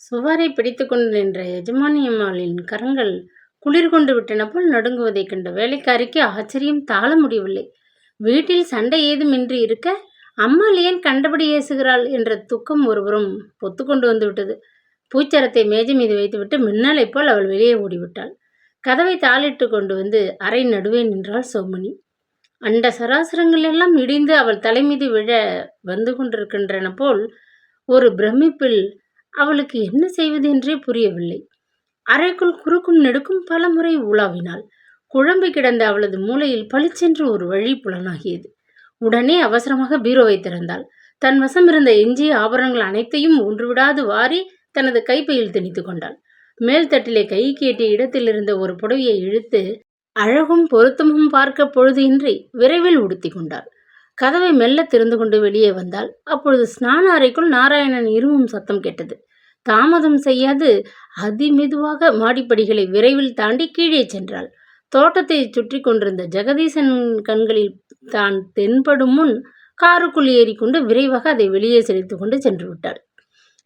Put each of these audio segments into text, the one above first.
சுவரை பிடித்துக்கொண்டு நின்ற எஜமானி அம்மாளின் கரங்கள் குளிர் கொண்டு விட்டன போல் நடுங்குவதைக் கண்ட வேலைக்காரிக்கு ஆச்சரியம் தாழ முடியவில்லை. வீட்டில் சண்டை ஏதுமின்றி இருக்க அம்மாள் ஏன் கண்டபடி ஏசுகிறாள் என்ற துக்கம் ஒருபுறம் பொத்து கொண்டு வந்து விட்டது. பூச்சரத்தை மேஜை மீது வைத்துவிட்டு மின்னலைப் போல் அவள் வெளியே ஓடிவிட்டாள். கதவை தாளிட்டு கொண்டு வந்து அறை நடுவே நின்றாள் சோமனி. அண்ட சராசரங்கள் எல்லாம் இடிந்து அவள் தலைமீது விழ வந்து கொண்டிருக்கின்றன போல் ஒரு பிரமிப்பில் அவளுக்கு என்ன செய்வது என்றே புரியவில்லை. அறைக்குள் குறுக்கும் நெடுக்கும் பல முறை உலாவினாள். குழம்பி கிடந்த அவளது மூளையில் பளிச்சென்று ஒரு வழி புலனாகியது. உடனே அவசரமாக பீரோவை திறந்தாள். தன் வசம் இருந்த எஞ்சிய ஆபரணங்கள் அனைத்தையும் ஒன்றுவிடாது வாரி தனது கைப்பையில் திணித்து கொண்டாள். மேல் தட்டிலே கைக்கு எட்டிய இடத்தில் இருந்த ஒரு புடவையை இழுத்து அழகும் பொருத்தமும் பார்க்க பொழுது இன்றி விரைவில் உடுத்தி கொண்டாள். கதவை மெல்ல திறந்து கொண்டு வெளியே வந்தாள். அப்பொழுது ஸ்நான அறைக்குள் நாராயணன் இருமும் சத்தம் கேட்டது. தாமதம் செய்யாது அதிமெதுவாக மாடிப்படிகளை விரைவில் தாண்டி கீழே சென்றாள். தோட்டத்தை சுற்றி கொண்டிருந்த ஜெகதீசன் கண்களில் தான் தென்படும் முன் காருக்குள் ஏறிக்கொண்டு விரைவாக அதை வெளியே செலுத்து கொண்டு சென்று விட்டாள்.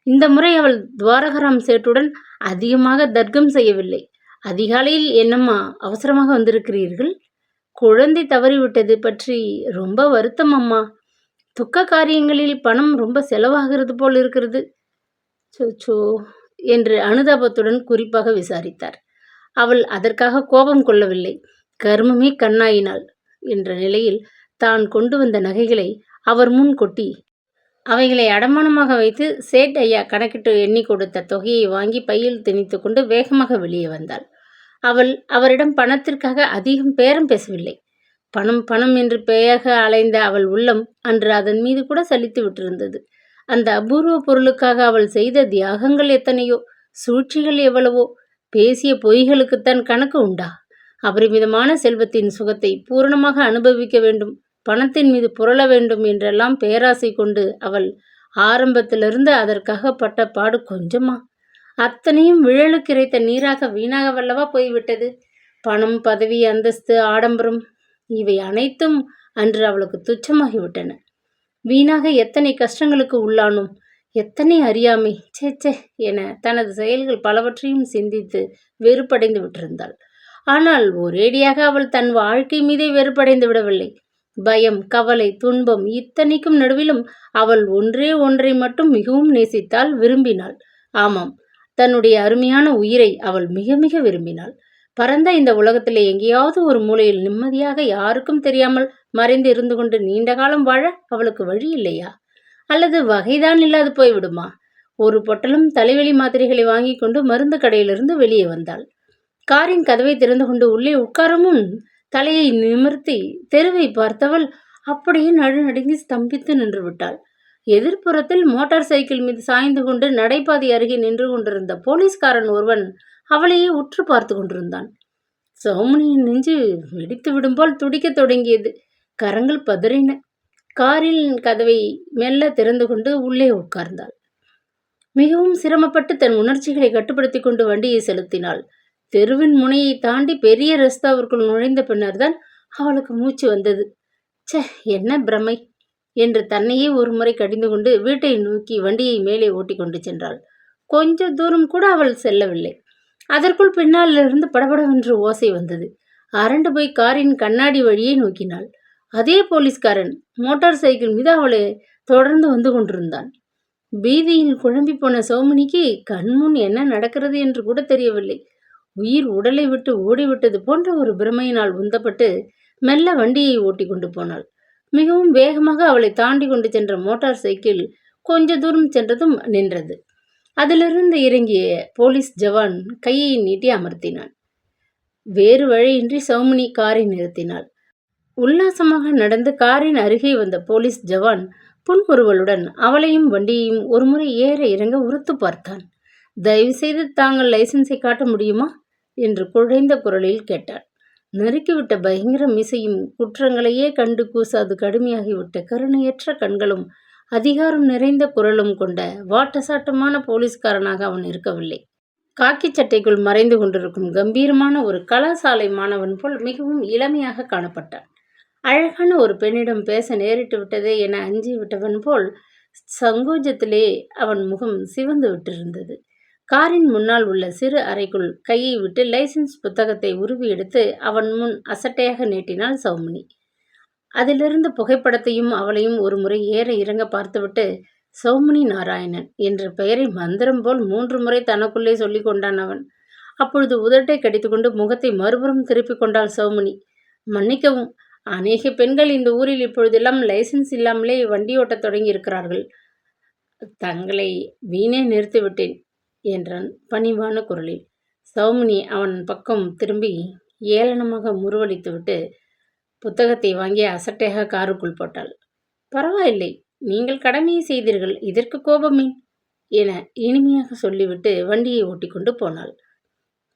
இந்த முறை அவள் துவாரகராம் சேட்டுடன் அதிகமாக தர்க்கம் செய்யவில்லை. அதிகாலையில் என்னம்மா அவசரமாக வந்திருக்கிறீர்கள்? குழந்தை தவறிவிட்டது பற்றி ரொம்ப வருத்தம் அம்மா. துக்க காரியங்களில் பணம் ரொம்ப செலவாகிறது போல் இருக்கிறது. சோ என்று அனுதாபத்துடன் குறிப்பாக விசாரித்தார். அவள் அதற்காக கோபம் கொள்ளவில்லை. கர்மமே கண்ணாயினாள் என்ற நிலையில் தான் கொண்டு வந்த நகைகளை அவர் முன் கொட்டி அவைகளை அடமானமாக வைத்து சேட் ஐயா கணக்கிட்டு எண்ணி கொடுத்த தொகையை வாங்கி பையில் திணித்து கொண்டு வேகமாக வெளியே வந்தாள். அவள் அவரிடம் பணத்திற்காக அதிகம் பேரம் பேசவில்லை. பணம் பணம் என்று பேயாக அலைந்த அவள் உள்ளம் அன்று அதன் மீது கூட சலித்து விட்டிருந்தது. அந்த அபூர்வ பொருளுக்காக அவள் செய்த தியாகங்கள் எத்தனையோ, சூழ்ச்சிகள் எவ்வளவோ. பேசிய பொய்களுக்குத்தான் கணக்கு உண்டா? அபரிமிதமான செல்வத்தின் சுகத்தை பூரணமாக அனுபவிக்க வேண்டும், பணத்தின் மீது புரள வேண்டும் என்றெல்லாம் பேராசை கொண்டு அவள் ஆரம்பத்திலிருந்து அதற்காக பட்ட பாடு கொஞ்சமா? அத்தனையும் விழலுக்கு இறைத்த நீராக வீணாக வல்லவா போய்விட்டது. பணம், பதவி, அந்தஸ்து, ஆடம்பரம் இவை அனைத்தும் அன்று அவளுக்கு துச்சமாகிவிட்டன. வீணாக எத்தனை கஷ்டங்களுக்கு உள்ளானோம், எத்தனை அறியாமை, சேச்சே என தனது செயல்கள் பலவற்றையும் சிந்தித்து வெறுப்படைந்து விட்டிருந்தாள். ஆனால் ஒரேடியாக அவள் தன் வாழ்க்கை மீதே வெறுப்படைந்து விடவில்லை. பயம், கவலை, துன்பம் இத்தனைக்கும் நடுவிலும் அவள் ஒன்றே ஒன்றை மட்டும் மிகவும் நேசித்தாள், விரும்பினாள். ஆமாம், தன்னுடைய அருமையான உயிரை அவள் மிக மிக விரும்பினாள். பரந்த இந்த உலகத்திலே எங்கேயாவது ஒரு மூலையில் நிம்மதியாக யாருக்கும் தெரியாமல் மறைந்து இருந்து கொண்டு நீண்ட காலம் வாழ அவளுக்கு வழி இல்லையா? அல்லது வகைதான் இல்லாது போய்விடுமா? ஒரு பொட்டலம் தலைவலி மாத்திரைகளை வாங்கி கொண்டு மருந்து கடையிலிருந்து வெளியே வந்தாள். காரின் கதவை திறந்து கொண்டு உள்ளே உட்காரும் முன் தலையை நிமிர்த்தி தெருவை பார்த்தவள் அப்படியே நடுநடுங்கி ஸ்தம்பித்து நின்று விட்டாள். எதிர்ப்புறத்தில் மோட்டார் சைக்கிள் மீது சாய்ந்து கொண்டு நடைபாதை அருகே நின்று கொண்டிருந்த போலீஸ்காரன் ஒருவன் அவளையே உற்று பார்த்து கொண்டிருந்தான். சோமனியின் நெஞ்சு வெடித்து விடும் போல் துடிக்க தொடங்கியது. கரங்கள் பதறின. காரில் கதவை மெல்ல திறந்து கொண்டு உள்ளே உட்கார்ந்தாள். மிகவும் சிரமப்பட்டு தன் உணர்ச்சிகளை கட்டுப்படுத்தி கொண்டு வண்டியை செலுத்தினாள். தெருவின் முனையை தாண்டி பெரிய ரஸ்தாவிற்குள் நுழைந்த பின்னர் தான் அவளுக்கு மூச்சு வந்தது. ச்சே, என்ன பிரமை என்று தன்னையே ஒரு முறை கடிந்து கொண்டு வீட்டை நோக்கி வண்டியை மேலே ஓட்டி கொண்டு சென்றாள். கொஞ்ச தூரம் கூட அவள் செல்லவில்லை. அதற்குள் பின்னாலிருந்து படபடவென்று ஓசை வந்தது. அரண்டு போய் காரின் கண்ணாடி வழியே நோக்கினாள். அதே போலீஸ்காரன் மோட்டார் சைக்கிள் மீது அவளை தொடர்ந்து வந்து கொண்டிருந்தான். பீதியில் குழம்பி போன சோமனிக்கு கண்முன் என்ன நடக்கிறது என்று கூட தெரியவில்லை. உயிர் உடலை விட்டு ஓடிவிட்டது போன்ற ஒரு பிரமையினால் உந்தப்பட்டு மெல்ல வண்டியை ஓட்டி கொண்டு போனாள். மிகவும் வேகமாக அவளை தாண்டி கொண்டு சென்ற மோட்டார் சைக்கிள் கொஞ்ச தூரம் சென்றதும் நின்றது. அதிலிருந்து இறங்கிய போலீஸ் ஜவான் கையை நீட்டி அமர்த்தினான். வேறு வழியின்றி சௌமினி காரை நிறுத்தினாள். உல்லாசமாக நடந்து காரின் அருகே வந்த போலீஸ் ஜவான் புன்முறுவலுடன் அவளையும் வண்டியையும் ஒருமுறை ஏற இறங்க உறுத்து பார்த்தான். தயவு செய்து தாங்கள் லைசன்ஸை காட்ட முடியுமா என்று குழைந்த குரலில் கேட்டாள். நறுக்கிவிட்ட பயங்கர மீசையும் குற்றங்களையே கண்டு கூசாது கடுமையாகிவிட்ட கருணையற்ற கண்களும் அதிகாரம் நிறைந்த குரலும் கொண்ட வாட்டசாட்டமான போலீஸ்காரனாக அவன் இருக்கவில்லை. காக்கி சட்டைக்குள் மறைந்து கொண்டிருக்கும் கம்பீரமான ஒரு கலாசாலை மாணவன் போல் மிகவும் இளமையாக காணப்பட்டான். அழகான ஒரு பெண்ணிடம் பேச நேரிட்டு விட்டதே என அஞ்சி விட்டவன் போல் சங்கோஜத்திலே அவன் முகம் சிவந்து விட்டிருந்தது. காரின் முன்னால் உள்ள சிறு அறைக்குள் கையை விட்டு லைசன்ஸ் புத்தகத்தை உருவி எடுத்து அவன் முன் அசட்டையாக நீட்டினாள் சௌமினி. அதிலிருந்து புகைப்படத்தையும் அவளையும் ஒரு முறை ஏற இறங்க பார்த்துவிட்டு, சௌமினி நாராயணன் என்ற பெயரை மந்திரம் போல் 3 முறை தனக்குள்ளே சொல்லிக் கொண்டான் அவன். அப்பொழுது உதட்டை கடித்துக்கொண்டு முகத்தை மறுபுறம் திருப்பிக் கொண்டாள் சௌமினி. மன்னிக்கவும், அநேக பெண்கள் இந்த ஊரில் இப்பொழுதெல்லாம் லைசன்ஸ் இல்லாமலே வண்டி ஓட்டத் தொடங்கி இருக்கிறார்கள். தங்களை வீணே நிறுத்திவிட்டேன் என்றான் பணிவான குரலில். சௌமினி அவன் பக்கம் திரும்பி ஏளனமாக முறுவலித்துவிட்டு புத்தகத்தை வாங்கி அசட்டையாக காருக்குள் போட்டாள். பரவாயில்லை, நீங்கள் கடமையை செய்தீர்கள், இதற்கு கோபமேன் என இனிமையாக சொல்லிவிட்டு வண்டியை ஓட்டிக்கொண்டு போனாள்.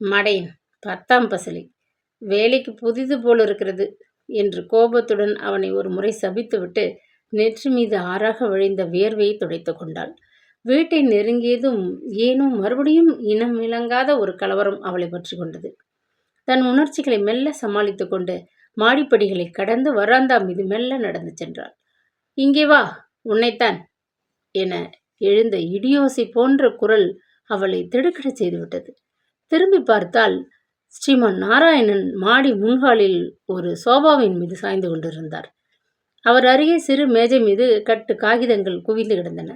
மடையன், 10ஆம் பசலி, வேலைக்கு புதிது போல் இருக்கிறது என்று கோபத்துடன் அவனை ஒரு முறை சபித்துவிட்டு நெற்றி மீது ஆறாக வழிந்த வியர்வையை துடைத்து கொண்டாள். வீட்டை நெருங்கியதும் ஏனோ மறுபடியும் இனம் விளங்காத ஒரு கலவரம் அவளை பற்றி கொண்டது. தன் உணர்ச்சிகளை மெல்ல சமாளித்து கொண்டு மாடிப்படிகளை கடந்து வராந்தா மீது மெல்ல நடந்து சென்றாள். இங்கே வா, உன்னைத்தான் என எழுந்த இடியோசை போன்ற குரல் அவளை திடுக்கிடச் செய்துவிட்டது. திரும்பி பார்த்தால் ஸ்ரீமான் நாராயணன் மாடி முன்காலில் ஒரு சோபாவின் மீது சாய்ந்து கொண்டிருந்தார். அவர் அருகே சிறு மேஜை மீது கட்டு காகிதங்கள் குவிந்து கிடந்தன.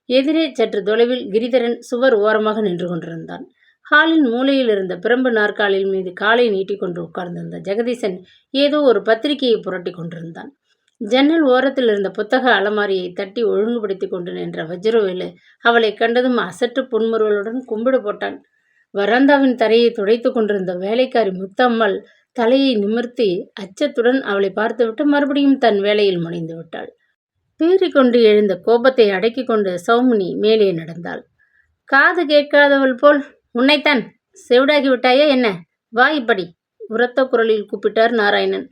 எதிரே சற்று தொலைவில் கிரிதரன் சுவர் ஓரமாக நின்று கொண்டிருந்தான். ஹாலின் மூலையில் இருந்த பிரம்பு நாற்காலில் மீது காலை நீட்டிக்கொண்டு உட்கார்ந்திருந்த ஜெகதீசன் ஏதோ ஒரு பத்திரிகையை புரட்டி கொண்டிருந்தான். ஜன்னல் ஓரத்தில் இருந்த புத்தக அலமாரியை தட்டி ஒழுங்குபடுத்தி கொண்டு நின்ற வஜ்ரவேலு அவளை கண்டதும் அசட்டு புன்முறுவலுடன் கும்பிடு போட்டான். வராந்தாவின் தரையை துடைத்து கொண்டிருந்த வேலைக்காரி முத்தம்மாள் தலையை நிமிர்த்தி அச்சத்துடன் அவளை பார்த்துவிட்டு மறுபடியும் தன் வேலையில் முனைந்து விட்டாள். பீறிக்கொண்டு எழுந்த கோபத்தை அடக்கி கொண்டு சௌமினி மேலே நடந்தாள். காது கேட்காதவள் போல், உன்னைத்தான், செவிடாகி விட்டாயா என்ன? வா இப்படி, உரத்த குரலில் கூப்பிட்டார் நாராயணன்.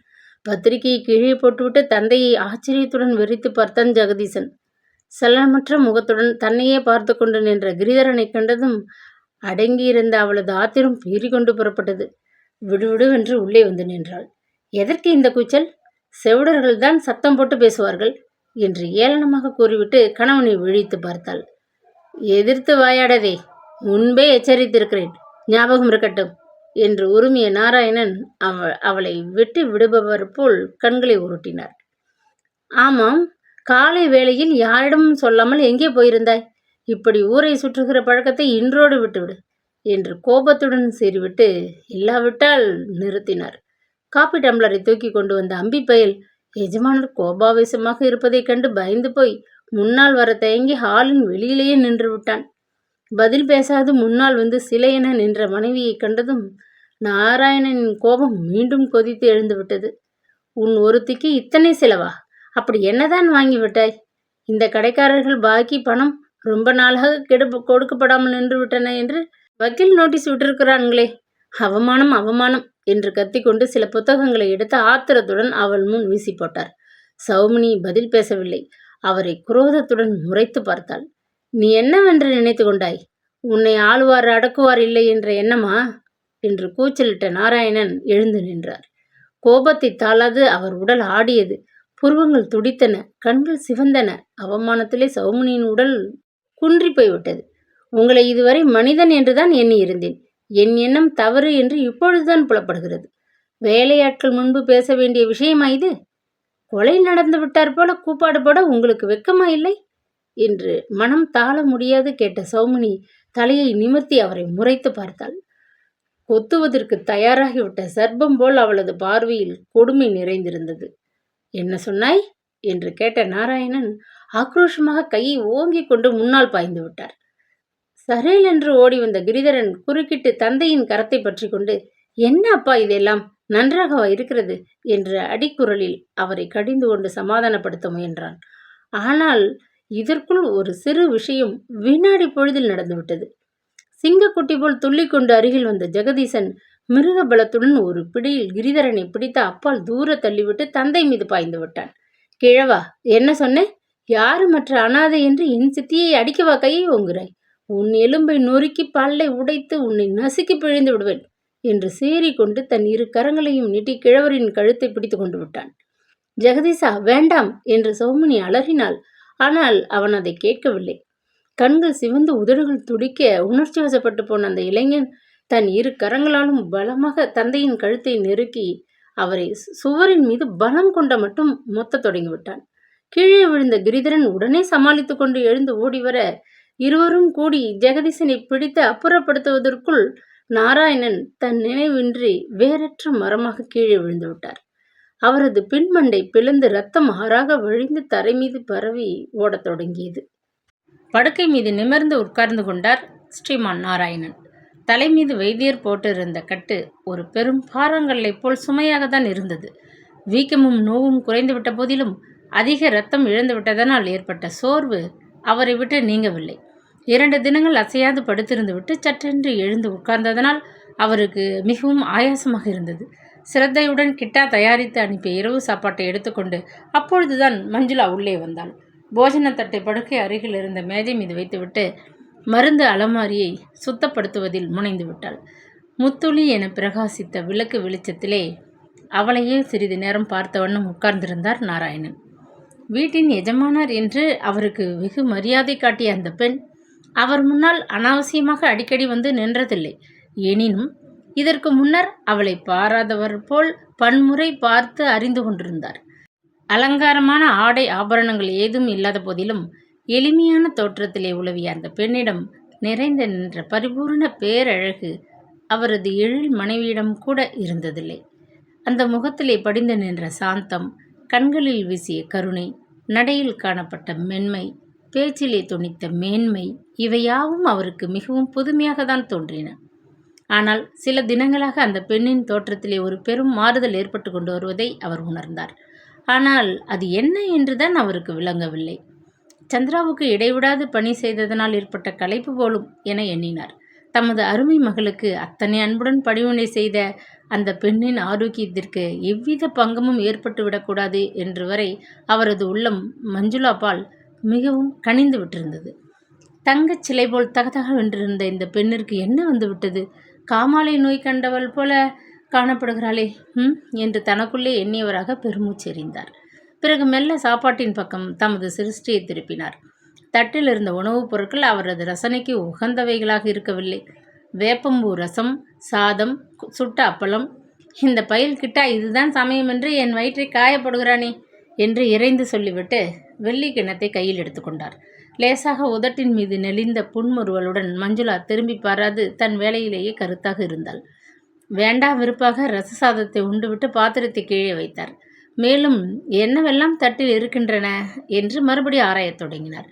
பத்திரிகையை கீழே போட்டுவிட்டு தந்தையை ஆச்சரியத்துடன் வெறித்து பார்த்தான் ஜெகதீசன். சலனமற்ற முகத்துடன் தன்னையே பார்த்து கொண்டு நின்ற கிரிதரனை கண்டதும் அடங்கியிருந்த அவளது ஆத்திரம் பீறிக்கொண்டு புறப்பட்டது. விடுவிடுவென்று உள்ளே வந்து நின்றாள். எதற்கு இந்த கூச்சல்? செவிடர்கள்தான் சத்தம் போட்டு பேசுவார்கள் என்று ஏளனமாக கூறிவிட்டு கணவனை விழித்து பார்த்தாள். எதிர்த்து வாயாடதே, முன்பே எச்சரித்திருக்கிறேன், ஞாபகம் இருக்கட்டும் என்று உருமிய நாராயணன் அவளை விட்டு விடுபவர் போல் கண்களை உருட்டினார். ஆமாம், காலை வேளையில் யாரிடமும் சொல்லாமல் எங்கே போயிருந்தாய்? இப்படி ஊரை சுற்றுகிற பழக்கத்தை இன்றோடு விட்டுவிடு என்று கோபத்துடன் சீறிவிட்டு இல்லாவிட்டால் நிறுத்தினார். காப்பி டம்ளரை தூக்கி கொண்டு வந்த அம்பி பயல் எஜமானர் கோபாவேசமாக இருப்பதைக் கண்டு பயந்து போய் முன்னால் வர தயங்கி ஹாலின் வெளியிலேயே நின்று விட்டான். பதில் பேசாது முன்னால் வந்து சிலையென நின்ற மனைவியை கண்டதும் நாராயணனின் கோபம் மீண்டும் கொதித்து எழுந்துவிட்டது. உன் ஒருத்திக்கு இத்தனை செலவா? அப்படி என்னதான் வாங்கிவிட்டாய்? இந்த கடைக்காரர்கள் பாக்கி பணம் ரொம்ப நாளாக கொடுக்கப்படாமல் நின்று விட்டன என்று வக்கீல் நோட்டீஸ் விட்டிருக்கிறான்களே. அவமானம் அவமானம் என்று கத்திக்கொண்டு சில புத்தகங்களை எடுத்து ஆத்திரத்துடன் அவள் முன் வீசி போட்டார். சௌமினி பதில் பேசவில்லை. அவரை குரோதத்துடன் முறைத்து பார்த்தாள். நீ என்னவென்று நினைத்து கொண்டாய்? உன்னை ஆளுவார் அடக்குவார் இல்லை என்ற எண்ணமா என்று கூச்சலிட்ட நாராயணன் எழுந்து நின்றார். கோபத்தை தாளாது அவர் உடல் ஆடியது. புருவங்கள் துடித்தன, கண்கள் சிவந்தன. அவமானத்திலே சௌமினியின் உடல் குன்றி போய்விட்டது. உங்களை இதுவரை மனிதன் என்றுதான் எண்ணி இருந்தேன். என் எண்ணம் தவறு என்று இப்பொழுதுதான் புலப்படுகிறது. வேலையாட்கள் முன்பு பேச வேண்டிய விஷயமா இது? கொலை நடந்து விட்டார் போல கூப்பாடு போட உங்களுக்கு வெட்கமா இல்லை என்று மனம் தாழ முடியாது கேட்ட சௌமினி தலையை நிமிர்த்தி அவரை முறைத்து பார்த்தாள். கொத்துவதற்கு தயாராகிவிட்ட சர்ப்பம் போல் அவளது பார்வையில் கொடுமை நிறைந்திருந்தது. என்ன சொன்னாய் என்று கேட்ட நாராயணன் ஆக்ரோஷமாக கையை ஓங்கி கொண்டு முன்னால் பாய்ந்து விட்டார். சரேல் என்று ஓடி வந்த கிரிதரன் குறுக்கிட்டு தந்தையின் கரத்தை பற்றி கொண்டு, என்ன அப்பா இதெல்லாம், நன்றாகவா இருக்கிறது என்ற அடிக்குரலில் அவரை கடிந்து கொண்டு சமாதானப்படுத்த முயன்றான். ஆனால் இதற்குள் ஒரு சிறு விஷயம் வினாடி பொழுதில் நடந்துவிட்டது. சிங்கக்குட்டி போல் துள்ளிக்கொண்டு அருகில் வந்த ஜெகதீசன் மிருக பலத்துடன் ஒரு பிடியில் கிரிதரனை பிடித்த அப்பால் தூர தள்ளிவிட்டு தந்தை மீது பாய்ந்து விட்டான். கிழவா, என்ன சொன்னேன்? யாரு மற்ற அனாதை என்று என் சித்தியை அடிக்கவா கையை ஓங்குறாய்? உன் எலும்பை நொறுக்கி பல்லை உடைத்து உன்னை நசுக்கி பிழிந்து விடுவேன் என்று சீறிக்கொண்டு தன் இரு கரங்களையும் நீட்டி கிழவரின் கழுத்தை பிடித்து கொண்டு விட்டான். ஜெகதீசா, வேண்டாம் என்று சௌமினி அலறினாள். ஆனால் அவன் அதை கேட்கவில்லை. கண்கள் சிவந்து உதடுகள் துடிக்க உணர்ச்சி வசப்பட்டு போன அந்த இளைஞன் தன் இரு கரங்களாலும் பலமாக தந்தையின் கழுத்தை நெருக்கி அவரை சுவரின் மீது பலம் கொண்ட மட்டும் மொத்த தொடங்கிவிட்டான். கீழே விழுந்த கிரிதரன் உடனே சமாளித்துக் கொண்டு எழுந்து ஓடிவர இருவரும் கூடி ஜெகதீசனை பிடித்து அப்புறப்படுத்துவதற்குள் நாராயணன் தன் நினைவின்றி வேறற்ற மரமாக கீழே விழுந்து விட்டார். அவரது பின்மண்டை பிளந்து ரத்தம் ஆறாக வழிந்து தரை மீது பரவி ஓடத் தொடங்கியது. படுக்கை மீது நிமிர்ந்து உட்கார்ந்து கொண்டார் ஸ்ரீமான் நாராயணன். தலை மீது வைத்தியர் போட்டிருந்த கட்டு ஒரு பெரும் பாறாங்கல்லை போல் சுமையாகத்தான் இருந்தது. வீக்கமும் நோவும் குறைந்துவிட்ட போதிலும் அதிக இரத்தம் இழந்துவிட்டதனால் ஏற்பட்ட சோர்வு அவரை விட்டு நீங்கவில்லை. 2 தினங்கள் அசையாது படுத்திருந்து விட்டு சற்றென்று எழுந்து உட்கார்ந்ததனால் அவருக்கு மிகவும் ஆயாசமாக இருந்தது. சிரத்தையுடன் கிட்டா தயாரித்து அனுப்பிய இரவு சாப்பாட்டை எடுத்துக்கொண்டு அப்பொழுதுதான் மஞ்சுளா உள்ளே வந்தாள். போஜனத்தட்டை படுக்கை அருகில் இருந்த மேஜை மீது வைத்துவிட்டு மருந்து அலமாரியை சுத்தப்படுத்துவதில் முனைந்து விட்டாள். முத்துளி என பிரகாசித்த விளக்கு வெளிச்சத்திலே அவளையே சிறிது நேரம் பார்த்த வண்ணம் உட்கார்ந்திருந்தார் நாராயணன். வீட்டின் எஜமானர் என்று அவருக்கு வெகு மரியாதை காட்டிய அந்த பெண் அவர் முன்னால் அனாவசியமாக அடிக்கடி வந்து நின்றதில்லை. எனினும் இதற்கு முன்னர் அவளை பாராதவர் போல் பன்முறை பார்த்து அறிந்து கொண்டிருந்தார். அலங்காரமான ஆடை ஆபரணங்கள் ஏதும் இல்லாத போதிலும் எளிமையான தோற்றத்திலே உலவிய அந்த பெண்ணிடம் நிறைந்து நின்ற பரிபூர்ண பேரழகு அவரது எழில் மனைவியிடம் கூட இருந்ததில்லை. அந்த முகத்திலே படிந்து நின்ற சாந்தம், கண்களில் வீசிய கருணை, நடையில் காணப்பட்ட மென்மை, பேச்சிலே துணித்த மேன்மை இவையாவும் அவருக்கு மிகவும் புதுமையாக தான் தோன்றின. ஆனால் சில தினங்களாக அந்த பெண்ணின் தோற்றத்திலே ஒரு பெரும் மாறுதல் ஏற்பட்டு கொண்டு வருவதை அவர் உணர்ந்தார். ஆனால் அது என்ன என்றுதான் அவருக்கு விளங்கவில்லை. சந்திராவுக்கு இடைவிடாது பணி செய்ததனால் ஏற்பட்ட களைப்பு போலும் என எண்ணினார். தமது அருமை மகளுக்கு அத்தனை அன்புடன் பணிவிடை செய்த அந்த பெண்ணின் ஆரோக்கியத்திற்கு எவ்வித பங்கமும் ஏற்பட்டு விடக்கூடாது என்று வரை அவரது உள்ளம் மஞ்சுளா பால் மிகவும் கனிந்து விட்டிருந்தது. தங்கச் சிலை போல் தகதகவென்றிருந்த இந்த பெண்ணிற்கு என்ன வந்து விட்டது? காமாலை நோய் கண்டவள் போல காணப்படுகிறாளே என்று தனக்குள்ளே எண்ணியவராக பெருமூச்செறிந்தார். பிறகு மெல்ல சாப்பாட்டின் பக்கம் தமது சிருஷ்டியை திருப்பினார். தட்டில் இருந்த உணவுப் பொருட்கள் அவரது ரசனைக்கு உகந்தவைகளாக இருக்கவில்லை. வேப்பம்பூ ரசம், சாதம், சுட்ட அப்பளம். இந்த பயல் கிட்டா இதுதான் சமயம் என்று என் வயிற்றை காயப்படுகிறானே என்று இறைந்து சொல்லிவிட்டு வெள்ளி கிண்ணத்தை கையில் எடுத்துக்கொண்டார். லேசாக உதட்டின் மீது நெளிந்த புன்முறுவலுடன் மஞ்சுளா திரும்பி பாராது தன் வேலையிலேயே கருத்தாக இருந்தாள். வேண்டா விருப்பாக ரசசாதத்தை உண்டுவிட்டு பாத்திரத்தை கீழே வைத்தார். மேலும் என்னவெல்லாம் தட்டில் இருக்கின்றன என்று மறுபடி ஆராயத் தொடங்கினார்.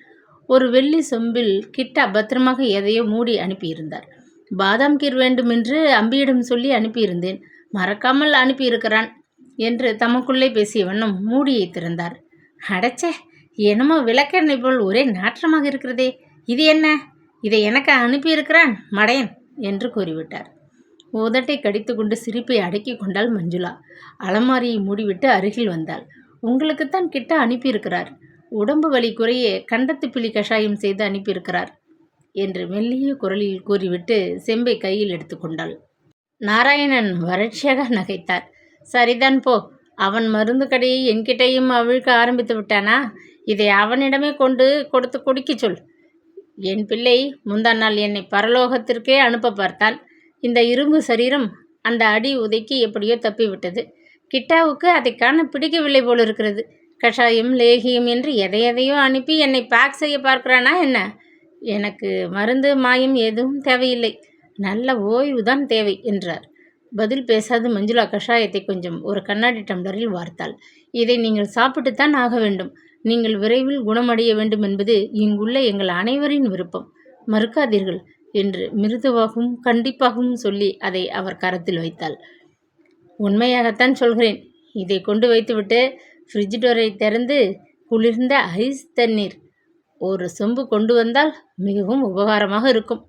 ஒரு வெள்ளி சொம்பில் கிட்டா பத்திரமாக எதையோ மூடி அனுப்பியிருந்தார். பாதாம் கீர் வேண்டுமென்று அம்பியிடம் சொல்லி அனுப்பியிருந்தேன், மறக்காமல் அனுப்பியிருக்கிறான் என்று தமக்குள்ளே பேசிய வண்ணம் மூடியை திறந்தார். அடச்சே, என்னமோ விளக்கெண்ணெய் போல் ஒரே நாற்றமாக இருக்கிறதே, இது என்ன? இதை எனக்கு அனுப்பியிருக்கிறான் மடையன் என்று கூறிவிட்டார். உதட்டை கடித்து கொண்டு சிரிப்பை அடக்கி கொண்டாள் மஞ்சுளா. அலமாரியை மூடிவிட்டு அருகில் வந்தாள். உங்களுக்குத்தான் கிட்ட அனுப்பியிருக்கிறார். உடம்பு வலி குறைய கண்டத்து பிளி கஷாயம் செய்து அனுப்பியிருக்கிறார் என்று மெல்லிய குரலில் கூறிவிட்டு செம்பை கையில் எடுத்துக்கொண்டாள். நாராயணன் வறட்சியாக நகைத்தார். சரிதான் போ, அவன் மருந்து கடையை என்கிட்டையும் அவிழ்க்க ஆரம்பித்து விட்டானா? இதை அவனிடமே கொடுத்து குடிக்க சொல். என் பிள்ளை முந்தா நாள் என்னை பரலோகத்திற்கே அனுப்ப பார்த்தான். இந்த இரும்பு சரீரம் அந்த அடி உதைக்கு எப்படியோ தப்பிவிட்டது. கிட்டாவுக்கு அதை காண பிடிக்கவில்லை போலிருக்கிறது. கஷாயம், லேகியம் என்று எதையோ அனுப்பி என்னை பேக் செய்ய பார்க்கிறானா என்ன? எனக்கு மருந்து மாயம் எதுவும் தேவையில்லை, நல்ல ஓய்வு தான் தேவை என்றார். பதில் பேசாது மஞ்சுளா கஷாயத்தை கொஞ்சம் ஒரு கண்ணாடி டம்ளரில் வார்த்தாள். இதை நீங்கள் சாப்பிட்டுத்தான் ஆக வேண்டும். நீங்கள் விரைவில் குணமடைய வேண்டும் என்பது இங்குள்ள எங்கள் அனைவரின் விருப்பம். மறுக்காதீர்கள் என்று மிருதுவாகவும் கண்டிப்பாகவும் சொல்லி அதை அவர் கரத்தில் வைத்தாள். உண்மையாகத்தான் சொல்கிறேன். இதை கொண்டு வைத்துவிட்டு ஃப்ரிட்ஜ் டோரை திறந்து குளிர்ந்த ஐஸ் தண்ணீர் ஒரு சொம்பு கொண்டு வந்தால் மிகவும் உபகாரமாக இருக்கும்.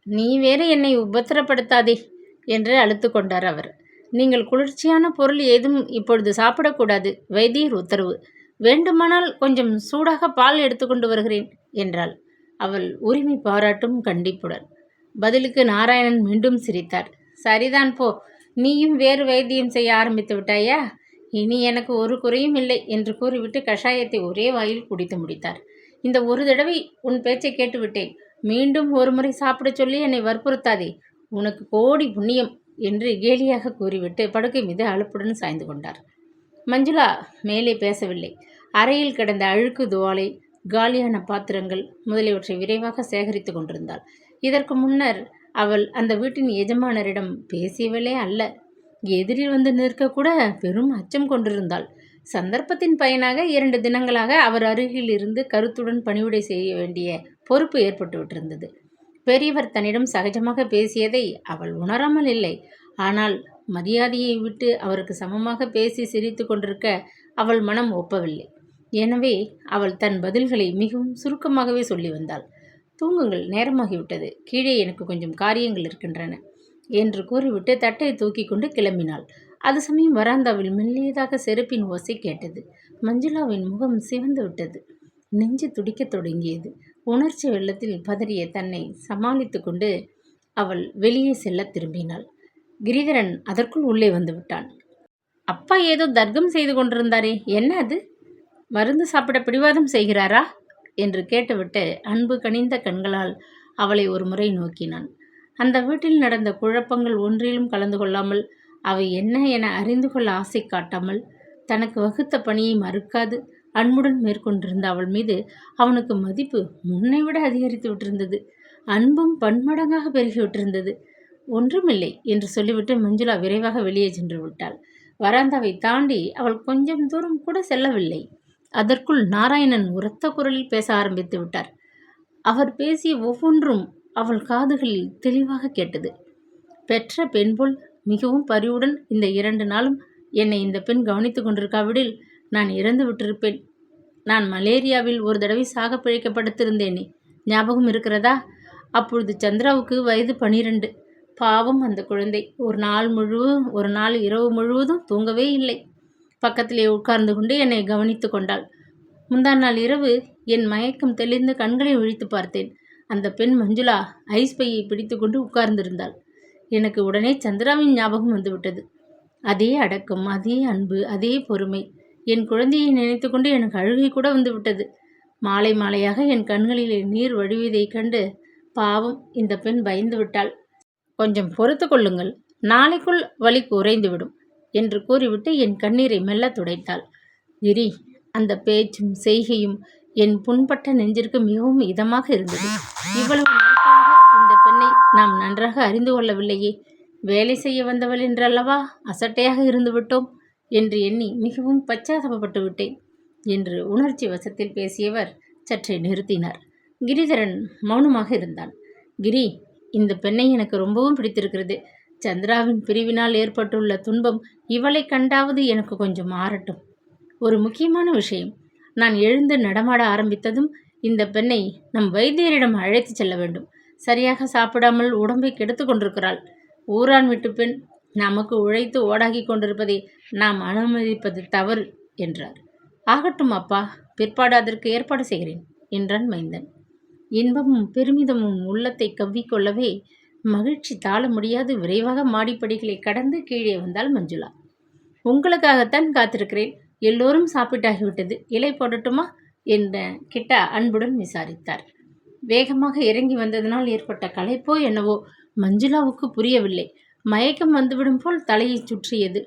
நீ வேறு என்னை உபத்திரப்படுத்தாதே என்று அழுத்து கொண்டார் அவர். நீங்கள் குளிர்ச்சியான பொருள் ஏதும் இப்பொழுது சாப்பிடக்கூடாது, வைத்தியர் உத்தரவு. வேண்டுமானால் கொஞ்சம் சூடாக பால் எடுத்துக்கொண்டு வருகிறேன் என்றாள் அவள் உரிமை பாராட்டும் கண்டிப்புடன். பதிலுக்கு நாராயணன் மீண்டும் சிரித்தார். சரிதான் போ, நீயும் வேறு வைத்தியம் செய்ய ஆரம்பித்து விட்டாயா? இனி எனக்கு ஒரு குறையும் இல்லை என்று கூறிவிட்டு கஷாயத்தை ஒரே வாயில் குடித்து முடித்தார். இந்த ஒரு தடவை உன் பேச்சை கேட்டுவிட்டேன். மீண்டும் ஒரு முறை சாப்பிடச் சொல்லி என்னை வற்புறுத்தாதே. உனக்கு கோடி புண்ணியம் என்று கேலியாக கூறிவிட்டு படுக்கை மீது அலுப்புடன் சாய்ந்து கொண்டார். மஞ்சுளா மேலே பேசவில்லை. அறையில் கிடந்த அழுக்கு துவாலை, காலியான பாத்திரங்கள் முதலியவற்றை விரைவாக சேகரித்து கொண்டிருந்தாள். இதற்கு முன்னர் அவள் அந்த வீட்டின் எஜமானரிடம் பேசியவளே அல்ல. எதிரில் வந்து நிற்கக்கூட பெரும் அச்சம் கொண்டிருந்தாள். சந்தர்ப்பத்தின் பயனாக 2 தினங்களாக அவர் அருகில் இருந்து கருத்துடன் பணிவிடை செய்ய வேண்டிய பொறுப்பு ஏற்பட்டுவிட்டிருந்தது. பெரியவர் தன்னிடம் சகஜமாக பேசியதை அவள் உணராமல் இல்லை. ஆனால் மரியாதையை விட்டு அவருக்கு சமமாக பேசி சிரித்து கொண்டிருக்க அவள் மனம் ஒப்பவில்லை. எனவே அவள் தன் பதில்களை மிகவும் சுருக்கமாகவே சொல்லி வந்தாள். தூங்குங்கள், நேரமாகிவிட்டது. கீழே எனக்கு கொஞ்சம் காரியங்கள் இருக்கின்றன என்று கூறிவிட்டு தட்டை தூக்கி கொண்டு கிளம்பினாள். அது சமயம் வராந்தாவில் மெல்லியதாக செருப்பின் ஓசை கேட்டது. மஞ்சுளாவின் முகம் சிவந்து விட்டது. நெஞ்சு துடிக்கத் தொடங்கியது. உணர்ச்சி வெள்ளத்தில் பதறிய தன்னை சமாளித்து கொண்டு அவள் வெளியே செல்ல திரும்பினாள். கிரிதரன் அதற்குள் உள்ளே வந்து விட்டான். அப்பா ஏதோ தர்க்கம் செய்து கொண்டிருந்தாரே, என்ன அது? மருந்து சாப்பிட பிடிவாதம் செய்கிறாரா என்று கேட்டுவிட்டு அன்பு கனிந்த கண்களால் அவளை ஒரு முறை நோக்கினான். அந்த வீட்டில் நடந்த குழப்பங்கள் ஒன்றிலும் கலந்து கொள்ளாமல், அவை என்ன என அறிந்து கொள்ள ஆசை காட்டாமல், தனக்கு வகுத்த பணியை மறுக்காது அன்புடன் மேற்கொண்டிருந்த அவள் மீது அவனுக்கு மதிப்பு முன்னைவிட அதிகரித்து விட்டிருந்தது. அன்பும் பன்மடங்காக பெருகிவிட்டிருந்தது. ஒன்றுமில்லை என்று சொல்லிவிட்டு மஞ்சுளா விரைவாக வெளியே சென்று விட்டாள். வராந்தாவை தாண்டி அவள் கொஞ்சம் தூரம் கூட செல்லவில்லை. அதற்குள் நாராயணன் உரத்த குரலில் பேச ஆரம்பித்து விட்டார். அவர் பேசிய ஒவ்வொன்றும் அவள் காதுகளில் தெளிவாக கேட்டது. பெற்ற பெண்போல் மிகவும் பரிவுடன் இந்த 2 நாளும் என்னை இந்த பெண் கவனித்து கொண்டிருக்காவிடில் நான் இறந்து விட்டிருப்பேன். நான் மலேரியாவில் ஒரு தடவை சாக பிழைக்கப்படுத்திருந்தேனே, ஞாபகம் இருக்கிறதா? அப்பொழுது சந்திராவுக்கு வயது 12. பாவம் அந்த குழந்தை. ஒரு நாள் இரவு முழுவதும் தூங்கவே இல்லை. பக்கத்திலே உட்கார்ந்து கொண்டு என்னை கவனித்து கொண்டாள். முந்தா நாள் இரவு என் மயக்கம் தெளிந்து கண்களை விழித்து பார்த்தேன். அந்த பெண் மஞ்சுளா ஐஸ் பையை பிடித்து கொண்டு உட்கார்ந்திருந்தாள். எனக்கு உடனே சந்திராவின் ஞாபகம் வந்துவிட்டது. அதே அடக்கம், அதே அன்பு, அதே பொறுமை. என் குழந்தையை நினைத்து கொண்டு எனக்கு அழுகை கூட வந்துவிட்டது. மாலை மாலையாக என் கண்களிலே நீர் வடிவதைக் கண்டு பாவம் இந்த பெண் பயந்து விட்டாள். கொஞ்சம் பொறுத்து கொள்ளுங்கள், நாளைக்குள் வலி குறைந்துவிடும் என்று கூறிவிட்டு என் கண்ணீரை மெல்ல துடைத்தாள். கிரி, அந்த பேச்சும் செய்கையும் என் புண்பட்ட நெஞ்சிற்கு மிகவும் இதமாக இருந்தது. இவ்வளவு நாட்களாக இந்த பெண்ணை நாம் நன்றாக அறிந்து கொள்ளவில்லையே. வேலை செய்ய வந்தவள் என்றல்லவா அசட்டையாக இருந்து விட்டோம் என்று எண்ணி மிகவும் பச்சாதாபப்பட்டு விட்டேன் என்று உணர்ச்சி வசத்தில் பேசியவர் சற்றே நிறுத்தினார். கிரிதரன் மௌனமாக இருந்தான். கிரி, இந்த பெண்ணை எனக்கு ரொம்பவும் பிடித்திருக்கிறது. சந்திராவின் பிரிவினால் ஏற்பட்டுள்ள துன்பம் இவளை கண்டாவது எனக்கு கொஞ்சம் ஆறட்டும். ஒரு முக்கியமான விஷயம், நான் எழுந்து நடமாட ஆரம்பித்ததும் இந்த பெண்ணை நம் வைத்தியரிடம் அழைத்து செல்ல வேண்டும். சரியாக சாப்பிடாமல் உடம்பை கெடுத்து கொண்டிருக்கிறாள். ஊரான் விட்டு பெண் நமக்கு உழைத்து ஓடாகி கொண்டிருப்பதை நாம் அனுமதிப்பது தவறு என்றார். ஆகட்டும் அப்பா, பிற்பாடு அதற்கு ஏற்பாடு செய்கிறேன் என்றான் மைந்தன். இன்பமும் பெருமிதமும் உள்ளத்தை கவ்விக்கொள்ளவே மகிழ்ச்சி தாழ முடியாது விரைவாக மாடிப்படிகளை கடந்து கீழே வந்தாள் மஞ்சுளா. உங்களுக்காகத்தான் காத்திருக்கிறேன். எல்லோரும் சாப்பிட்டாகிவிட்டது, இலை போடட்டுமா என்ற கிட்டா அன்புடன் விசாரித்தார். வேகமாக இறங்கி வந்ததனால் ஏற்பட்ட களைப்போ என்னவோ மஞ்சுளாவுக்கு புரியவில்லை. மயக்கம் வந்துவிடும் போல் தலையை சுற்றியது.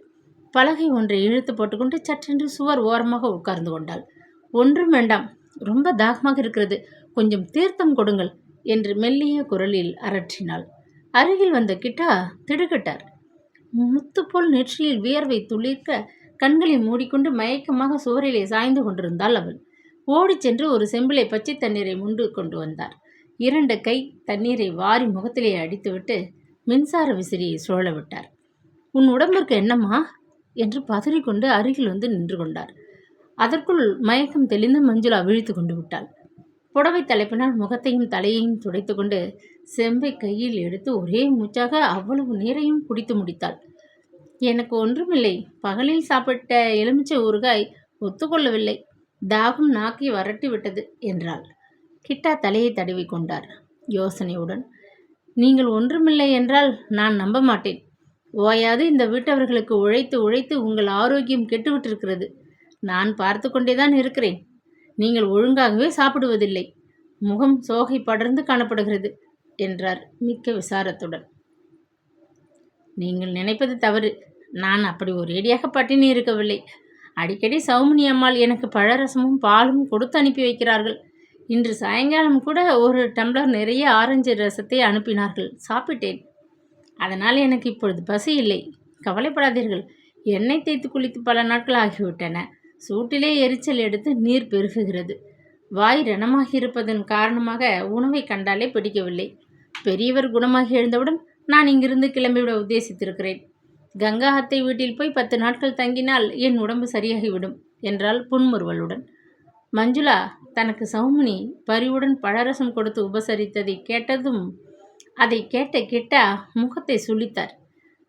பலகை ஒன்றை இழுத்து போட்டுக்கொண்டு சற்றென்று சுவர் ஓரமாக உட்கார்ந்து கொண்டாள். ஒன்றும் வேண்டாம், ரொம்ப தாகமாக இருக்கிறது, கொஞ்சம் தீர்த்தம் கொடுங்கள் என்று மெல்லிய குரலில் அரற்றினாள். அருகில் வந்த கிட்டா திடுக்கிட்டார். முத்து போல் நெற்றியில் வியர்வை துளிர்க்க கண்களை மூடிக்கொண்டு மயக்கமாக சுவரிலே சாய்ந்து கொண்டிருந்தாள் அவள். ஓடிச் சென்று ஒரு செம்பிலை பச்சை தண்ணீரை முண்டு கொண்டு வந்தார். 2 கை தண்ணீரை வாரி முகத்திலே அடித்துவிட்டு மின்சார விசிறியை சுழல விட்டார். உன் உடம்பிற்கு என்னம்மா என்று பதறிக்கொண்டு அருகில் வந்து நின்று கொண்டார். அதற்குள் மயக்கம் தெளிந்து மஞ்சுளா விழித்து கொண்டு விட்டாள். புடவை தலைப்பினால் முகத்தையும் தலையையும் துடைத்து கொண்டு செம்பை கையில் எடுத்து ஒரே மூச்சாக அவ்வளவு நீரையும் குடித்து முடித்தாள். எனக்கு ஒன்றுமில்லை, பகலில் சாப்பிட்ட எலுமிச்சை ஊறுகாய் ஒத்துக்கொள்ளவில்லை, தாகம் நாக்கி வரட்டி விட்டது என்றாள். கிட்டா தலையை தடவி கொண்டார் யோசனையுடன். நீங்கள் ஒன்றுமில்லை என்றால் நான் நம்ப மாட்டேன். ஓயாது இந்த வீட்டவர்களுக்கு உழைத்து உழைத்து உங்கள் ஆரோக்கியம் கெட்டுவிட்டிருக்கிறது. நான் பார்த்து கொண்டேதான் இருக்கிறேன். நீங்கள் ஒழுங்காகவே சாப்பிடுவதில்லை. முகம் சோகை படர்ந்து காணப்படுகிறது என்றார் மிக்க விசாரத்துடன். நீங்கள் நினைப்பது தவறு. நான் அப்படி ஒரேடியாக பட்டினி இருக்கவில்லை. அடிக்கடி சௌமினி அம்மாள் எனக்கு பழரசமும் பாலும் கொடுத்து அனுப்பி வைக்கிறார்கள். இன்று சாயங்காலம் கூட ஒரு டம்ளர் நிறைய ஆரஞ்சு ரசத்தை அனுப்பினார்கள். சாப்பிட்டேன். அதனால் எனக்கு இப்பொழுது பசி இல்லை. கவலைப்படாதீர்கள். எண்ணெய் தேய்த்து குளித்து பல நாட்கள் ஆகிவிட்டன. சூட்டிலே எரிச்சல் எடுத்து நீர் பெருகுகிறது. வாய் ரணமாகி இருப்பதன் காரணமாக உணவை கண்டாலே பிடிக்கவில்லை. பெரியவர் குணமாகி எழுந்தவுடன் நான் இங்கிருந்து கிளம்பிவிட உத்தேசித்திருக்கிறேன். கங்கா அத்தை வீட்டில் போய் 10 நாட்கள் தங்கினால் என் உடம்பு சரியாகிவிடும் என்றாள் புன்முறுவலுடன். மஞ்சுளா தனக்கு சௌமினி பரிவுடன் பழரசம் கொடுத்து உபசரித்ததை கேட்டதும் அதை கேட்ட கிட்டா முகத்தை சுளித்தார்.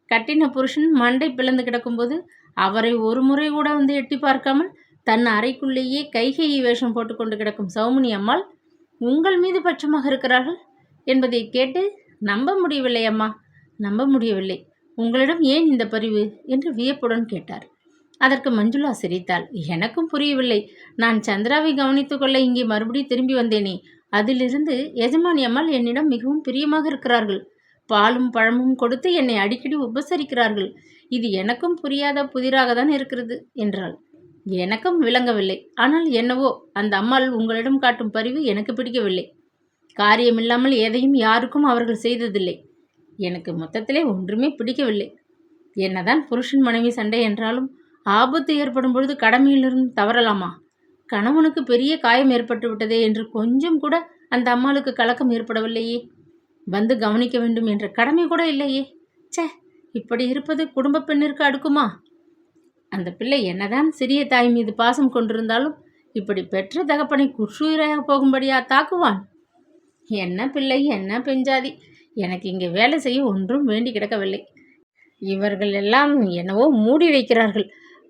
கட்டின புருஷன் மண்டை பிளந்து கிடக்கும்போது அவரை ஒரு முறை கூட வந்து எட்டி பார்க்காமல் தன் அறைக்குள்ளேயே கைகையை வேஷம் போட்டுக்கொண்டு கிடக்கும் சௌமினி அம்மாள் உங்கள் மீது பட்சமாக இருக்கிறார்கள் என்பதை கேட்டு நம்ப முடியவில்லை அம்மா, நம்ப முடியவில்லை. உங்களிடம் ஏன் இந்த பரிவு என்று வியப்புடன் கேட்டார். அதற்கு மஞ்சுளா சிரித்தாள். எனக்கும் புரியவில்லை. நான் சந்திராவை கவனித்துக் கொள்ள இங்கே மறுபடியும் திரும்பி வந்தேனே, அதிலிருந்து எஜமானி அம்மாள் என்னிடம் மிகவும் பிரியமாக இருக்கிறார்கள். பாலும் பழமும் கொடுத்து என்னை அடிக்கடி உபசரிக்கிறார்கள். இது எனக்கும் புரியாத புதிராக தான் இருக்கிறது என்றாள். எனக்கும் விளங்கவில்லை. ஆனால் என்னவோ அந்த அம்மாள் உங்களிடம் காட்டும் பரிவு எனக்கு பிடிக்கவில்லை. காரியமில்லாமல் எதையும் யாருக்கும் அவர்கள் செய்ததில்லை. எனக்கு மொத்தத்திலே ஒன்றுமே பிடிக்கவில்லை. என்னதான் புருஷன் மனைவி சண்டை என்றாலும் ஆபத்து ஏற்படும் பொழுது கடமையிலிருந்து தவறலாமா? கணவனுக்கு பெரிய காயம் ஏற்பட்டு விட்டதே என்று கொஞ்சம் கூட அந்த அம்மாளுக்கு கலக்கம் ஏற்படவில்லையே. வந்து கவனிக்க வேண்டும் என்ற கடமை கூட இல்லையே. சே, இப்படி இருப்பது குடும்ப பெண்ணிற்கு அடுக்குமா? அந்த பிள்ளை என்னதான் சிறிய தாய் மீது பாசம் கொண்டிருந்தாலும் இப்படி பெற்ற தகப்பனை குற்றுயிராக போகும்படியா தாக்குவான்? என்ன பிள்ளை, என்ன பெஞ்சாதி. எனக்கு இங்கே வேலை செய்ய ஒன்றும் வேண்டி கிடக்கவில்லை. இவர்கள் எல்லாம் என்னவோ மூடி வைக்கிறார்கள்.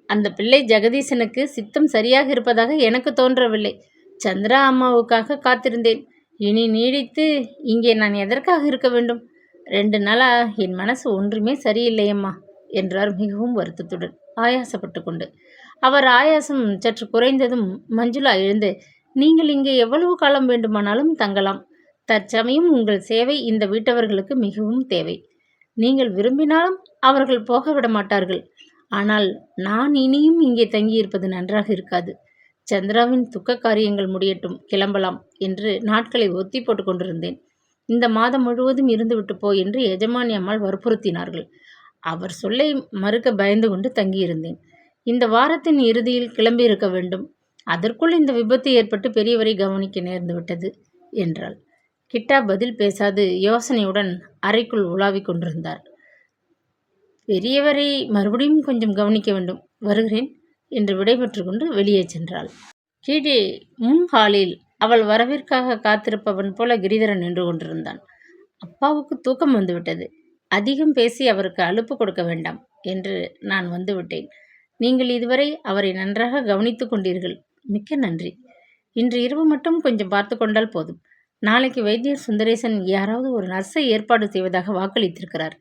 அந்த பிள்ளை ஜெகதீசனுக்கு சித்தம் சரியாக இருப்பதாக எனக்கு தோன்றவில்லை. சந்திரா அம்மாவுக்காக காத்திருந்தேன். இனி நீடித்து இங்கே நான் எதற்காக இருக்க வேண்டும்? 2 நாளா என் மனசு ஒன்றுமே சரியில்லையம்மா என்றார் மிகவும் வருத்தத்துடன், ஆயாசப்பட்டு கொண்டு. அவர் ஆயாசம் சற்று குறைந்ததும் மஞ்சுளா எழுந்து, நீங்கள் இங்கே எவ்வளவு காலம் வேண்டுமானாலும் தங்கலாம். தற்சமயம் உங்கள் சேவை இந்த வீட்டவர்களுக்கு மிகவும் தேவை. நீங்கள் விரும்பினாலும் அவர்கள் போக விட மாட்டார்கள். ஆனால் நான் இனியும் இங்கே தங்கியிருப்பது நன்றாக இருக்காது. சந்திராவின் துக்க காரியங்கள் முடியட்டும், கிளம்பலாம் என்று நாட்களை ஒத்தி போட்டு கொண்டிருந்தேன். இந்த மாதம் முழுவதும் இருந்துவிட்டு போ என்று எஜமானி அம்மாள் வற்புறுத்தினார்கள். அவர் சொல்லை மறுக்க பயந்து கொண்டு தங்கியிருந்தேன். இந்த வாரத்தின் இறுதியில் கிளம்பி இருக்க வேண்டும். அதற்குள் இந்த விபத்து ஏற்பட்டு பெரியவரை கவனிக்க நேர்ந்து விட்டது என்றாள். கிட்டா பதில் பேசாது யோசனையுடன் அறைக்குள் உலாவிக் கொண்டிருந்தார். பெரியவரை மறுபடியும் கொஞ்சம் கவனிக்க வேண்டும், வருகிறேன் என்று விடைபெற்று கொண்டு வெளியே சென்றாள். கீழே முன் ஹாலில் அவள் வரவிற்காக காத்திருப்பவன் போல கிரிதரன் நின்று கொண்டிருந்தான். அப்பாவுக்கு தூக்கம் வந்துவிட்டது. அதிகம் பேசி அவருக்கு அலுப்பு கொடுக்க வேண்டாம் என்று நான் வந்துவிட்டேன். நீங்கள் இதுவரை அவரை நன்றாக கவனித்து கொண்டீர்கள். மிக்க நன்றி. இன்று இரவு மட்டும் கொஞ்சம் பார்த்து கொண்டால் போதும். நாளைக்கு வைத்தியர் சுந்தரேசன் யாராவது ஒரு நர்ஸை ஏற்பாடு செய்வதாக வாக்களித்திருக்கிறார்.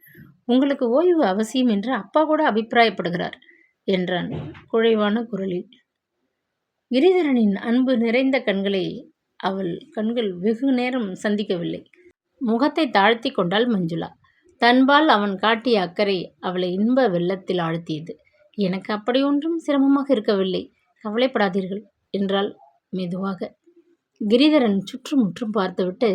உங்களுக்கு ஓய்வு அவசியம் என்று அப்பா கூட அபிப்பிராயப்படுகிறார் என்றான் குழைவான குரலில். கிரிதரனின் அன்பு நிறைந்த கண்களை அவள் கண்கள் வெகு நேரம் சந்திக்கவில்லை. முகத்தை தாழ்த்தி கொண்டாள் மஞ்சுளா. தன்பால் அவன் காட்டிய அக்கறை அவளை இன்ப வெள்ளத்தில் ஆழ்த்தியது. எனக்கு அப்படி ஒன்றும் சிரமமாக இருக்கவில்லை, கவலைப்படாதீர்கள் என்றாள் மெதுவாக. கிரிதரன் சுற்றுமுற்றும் பார்த்துவிட்டு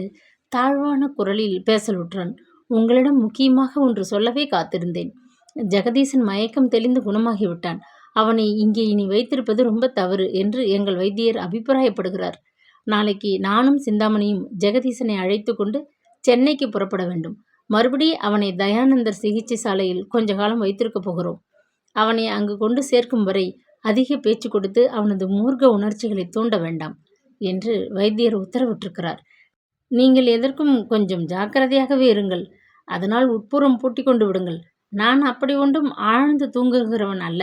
தாழ்வான குரலில் பேசலுற்றான். உங்களிடம் முக்கியமாக ஒன்று சொல்லவே காத்திருந்தேன். ஜெகதீசன் மயக்கம் தெளிந்து குணமாகிவிட்டான். அவனை இங்கே இனி வைத்திருப்பது ரொம்ப தவறு என்று எங்கள் வைத்தியர் அபிப்பிராயப்படுகிறார். நாளைக்கு நானும் சிந்தாமணியும் ஜெகதீசனை அழைத்து கொண்டு சென்னைக்கு புறப்பட வேண்டும். மறுபடி அவனை தயானந்தர் சிகிச்சை சாலையில் கொஞ்ச காலம் வைத்திருக்கப் போகிறோம். அவனை அங்கு கொண்டு சேர்க்கும் வரை அதிக பேச்சு கொடுத்து அவனது மூர்க்க உணர்ச்சிகளை தூண்ட வேண்டாம் என்று வைத்தியர் உத்தரவிட்டிருக்கிறார். நீங்கள் எதற்கும் கொஞ்சம் ஜாக்கிரதையாகவே இருங்கள். அதனால் உட்புறம் பூட்டி கொண்டு விடுங்கள். நான் அப்படி ஒன்றும் ஆழ்ந்து தூங்குகிறவன் அல்ல.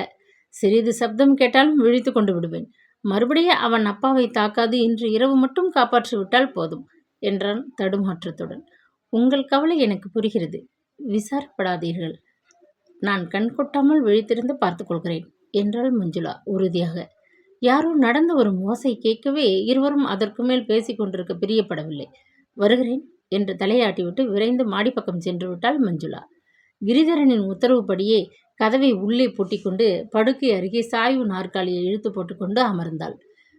சிறிது சப்தம் கேட்டாலும் விழித்து கொண்டு விடுவேன். மறுபடியும் அவன் அப்பாவை தாக்காது இன்று இரவு மட்டும் காப்பாற்றி விட்டால் போதும் என்றான் தடுமாற்றத்துடன். உங்கள் கவலை எனக்கு புரிகிறது. விசாரப்படாதீர்கள். நான் கண் கொட்டாமல் விழித்திருந்து பார்த்து கொள்கிறேன் என்றாள் மஞ்சுளா உறுதியாக. யாரோ நடந்து வரும் ஓசை கேட்கவே இருவரும் அதற்கு மேல் பேசிக் கொண்டிருக்க பிரியப்படவில்லை. வருகிறேன் என்று தலையாட்டிவிட்டு விரைந்து மாடிப்பக்கம் சென்று விட்டாள் மஞ்சுளா. கிரிதரனின் உத்தரவுப்படியே கதவை உள்ளே பூட்டிக்கொண்டு படுக்கை அருகே சாய்வு நாற்காலியை இழுத்து போட்டுக்கொண்டு அமர்ந்தாள்.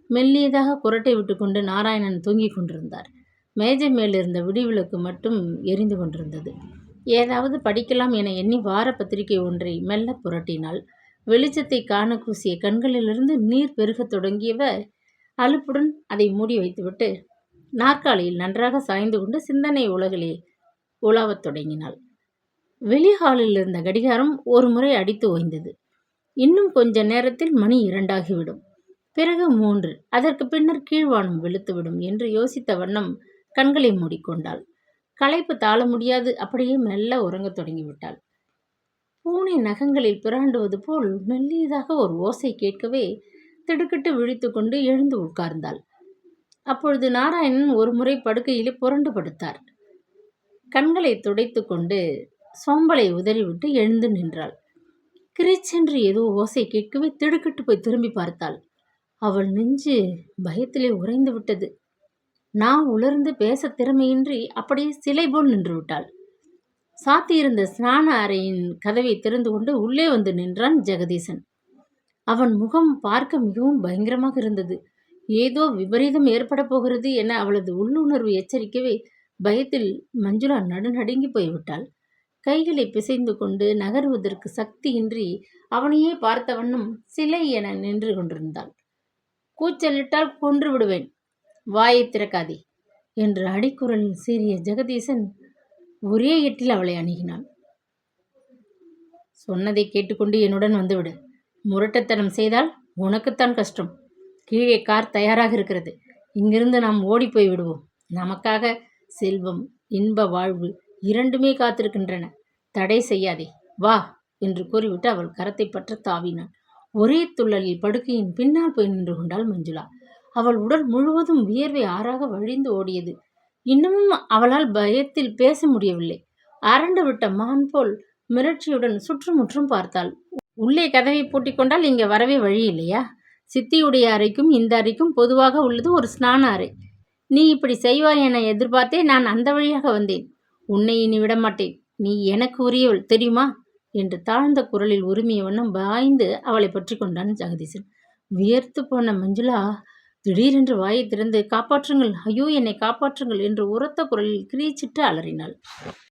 மெல்லியதாக குரட்டை விட்டுக்கொண்டு நாராயணன் தூங்கிக் கொண்டிருந்தார். மேஜை மேலிருந்த விடிவிளக்கு மட்டும் எரிந்து கொண்டிருந்தது. ஏதாவது படிக்கலாம் என எண்ணி வார பத்திரிகை ஒன்றை மெல்ல புரட்டினாள். வெளிச்சத்தை காண கூசிய கண்களிலிருந்து நீர் பெருகத் தொடங்கியவ அலுப்புடன் அதை மூடி வைத்துவிட்டு நாற்காலியில் நன்றாக சாய்ந்து கொண்டு சிந்தனை உலகிலே உலாவத் தொடங்கினாள். வெளி ஹாலில் இருந்த கடிகாரம் ஒரு முறை அடித்து ஓய்ந்தது. இன்னும் கொஞ்ச நேரத்தில் மணி 2 ஆகிவிடும். பிறகு 3, அதற்கு பின்னர் கீழ்வானம் வெளுத்துவிடும் என்று யோசித்த வண்ணம் கண்களை மூடிக்கொண்டாள். களைப்பு தாழ முடியாது அப்படியே மெல்ல உறங்கத் தொடங்கிவிட்டாள். பூனை நகங்களில் பிராண்டுவது போல் மெல்லியதாக ஒரு ஓசை கேட்கவே திடுக்கிட்டு விழித்து கொண்டு எழுந்து உட்கார்ந்தாள். அப்பொழுது நாராயணன் ஒரு முறை படுக்கையிலே புரண்டு படுத்தார். கண்களை துடைத்து கொண்டு சோம்பலை உதறிவிட்டு எழுந்து நின்றாள். கிரீச்சென்று ஏதோ ஓசை கேட்கவே திடுக்கிட்டு போய் திரும்பி பார்த்தாள். அவள் நெஞ்சு பயத்திலே உறைந்து விட்டது. நான் உலர்ந்து பேச திறமையின்றி அப்படியே சிலை போல் நின்று விட்டாள். சாத்தியிருந்த ஸ்நான அறையின் கதவை திறந்து கொண்டு உள்ளே வந்து நின்றான் ஜெகதீசன். அவன் முகம் பார்க்க மிகவும் பயங்கரமாக இருந்தது. ஏதோ விபரீதம் ஏற்பட போகிறது என அவளது உள்ளுணர்வு எச்சரிக்கவே பயத்தில் மஞ்சுளா நடுநடுங்கி போய்விட்டாள். கைகளை பிசைந்து கொண்டு நகருவதற்கு சக்தியின்றி அவனையே பார்த்த வண்ணம் சிலை என நின்று கொண்டிருந்தாள். கூச்சலிட்டால் கொன்று விடுவேன், வாயை திறக்காதே என்று அடிக்குரலில் சீறிய ஜெகதீசன் ஒரே எட்டில் அவளை அணுகினான். சொன்னதை கேட்டுக்கொண்டு என்னுடன் வந்துவிடு. முரட்டத்தனம் செய்தால் உனக்குத்தான் கஷ்டம். கீழே கார் தயாராக இருக்கிறது. இங்கிருந்து நாம் ஓடிப்போய் விடுவோம். நமக்காக செல்வம், இன்ப வாழ்வு இரண்டுமே காத்திருக்கின்றன. தடை செய்யாதே, வா என்று கூறிவிட்டு அவள் கரத்தை பற்ற தாவினான். ஒரே துள்ளலில் படுக்கையின் பின்னால் போய் நின்று கொண்டாள் மஞ்சுளா. அவள் உடல் முழுவதும் வியர்வை ஆறாக வழிந்து ஓடியது. இன்னமும் அவளால் பயத்தில் பேச முடியவில்லை. அரண்டு விட்ட மான் போல் மிரட்சியுடன் சுற்றுமுற்றும் பார்த்தாள். உள்ளே கதவை பூட்டிக்கொண்டால் இங்கே வரவே வழி இல்லையா? சித்தியுடைய அறைக்கும் இந்த அறைக்கும் பொதுவாக உள்ளது ஒரு ஸ்நான அறை. நீ இப்படி செய்வாய் என எதிர்பார்த்தே நான் அந்த வழியாக வந்தேன். உன்னை இனி விடமாட்டேன். நீ எனக்கு உரியவள் தெரியுமா என்று தாழ்ந்த குரலில் உரிமைய வண்ணம் பாய்ந்து அவளை பற்றி கொண்டான் ஜெகதீசன். வியர்த்து போன மஞ்சுளா திடீரென்று வாயை திறந்து காப்பாற்றுங்கள், ஐயோ என்னை காப்பாற்றுங்கள் என்று உரத்த குரலில் கிரீச்சிட்டு அலறினாள்.